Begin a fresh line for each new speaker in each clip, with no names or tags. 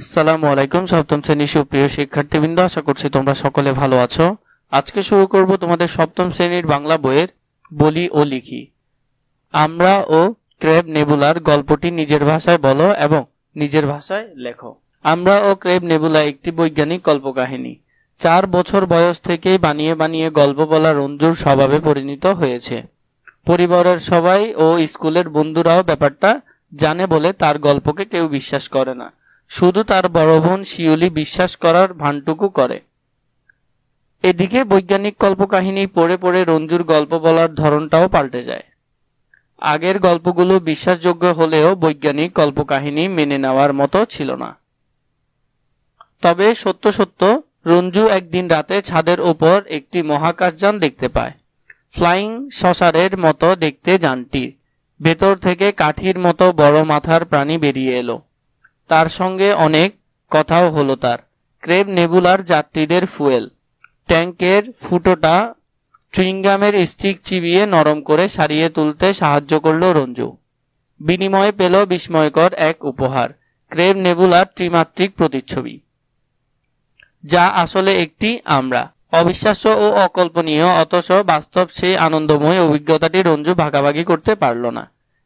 আসসালামু আলাইকুম সপ্তম শ্রেণীর সুপ্রিয় শিক্ষার্থীবৃন্দ, আশা করছি তোমরা সকলে ভালো আছো। আজকে শুরু করব তোমাদের সপ্তম শ্রেণীর বাংলা বইয়ের বলি ও লিখি। আমরা ও ক্রেব নেবুলার গল্পটি নিজের ভাষায় বলো এবং নিজের ভাষায় লেখো। আমরা ও ক্রেব নেবুলা একটি বৈজ্ঞানিক কল্পকাহিনী। 4 বছর বয়স থেকেই বানিয়ে বানিয়ে গল্প বলা রঞ্জুর স্বভাবে পরিণত হয়েছে। পরিবারের সবাই ও স্কুলের বন্ধুরাও ব্যাপারটা জানে বলে তার গল্পকে কেউ বিশ্বাস করে না। শুধু তার বড় বোন শিউলি বিশ্বাস করার ভানটুকু করে। এদিকে বৈজ্ঞানিক কল্পকাহিনী পড়ে পড়ে রঞ্জুর গল্প বলার ধরনটাও পাল্টে যায়। আগের গল্পগুলো বিশ্বাসযোগ্য হলেও বৈজ্ঞানিক কল্পকাহিনী মেনে নেওয়ার মতো ছিল না। তবে সত্য সত্য রঞ্জু একদিন রাতে ছাদের ওপর একটি মহাকাশযান দেখতে পায়। ফ্লাইং সসারের মতো দেখতে যানটির ভেতর থেকে কাঠির মতো বড় মাথার প্রাণী বেরিয়ে এলো। তার সঙ্গে অনেক কথাও হলো তার। ক্রেব নেবুলার যাত্রীদের ফুয়েল ট্যাঙ্কের ফুটোটা চুইংগামের স্টিক চিবিয়ে নরম করে সারিয়ে তুলতে সাহায্য করল রঞ্জু। বিনিময়ে পেল বিস্ময়কর এক উপহার, ক্রেব নেবুলার ত্রিমাত্রিক প্রতিচ্ছবি, যা আসলে একটি আমরা। অবিশ্বাস্য ও অকল্পনীয়, অথচ বাস্তব সেই আনন্দময় অভিজ্ঞতাটি রঞ্জু ভাগাভাগি করতে পারল না,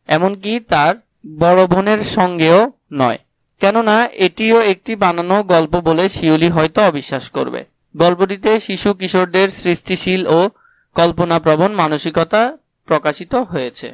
এমনকি তার বড় বোনের সঙ্গেও নয়। কেননা এটিও একটি বানানো গল্প বলে শিউলি হয়তো অবিশ্বাস করবে। গল্পটিতে শিশু কিশোরদের সৃষ্টিশীল ও কল্পনাপ্রবণ মানসিকতা প্রকাশিত হয়েছে।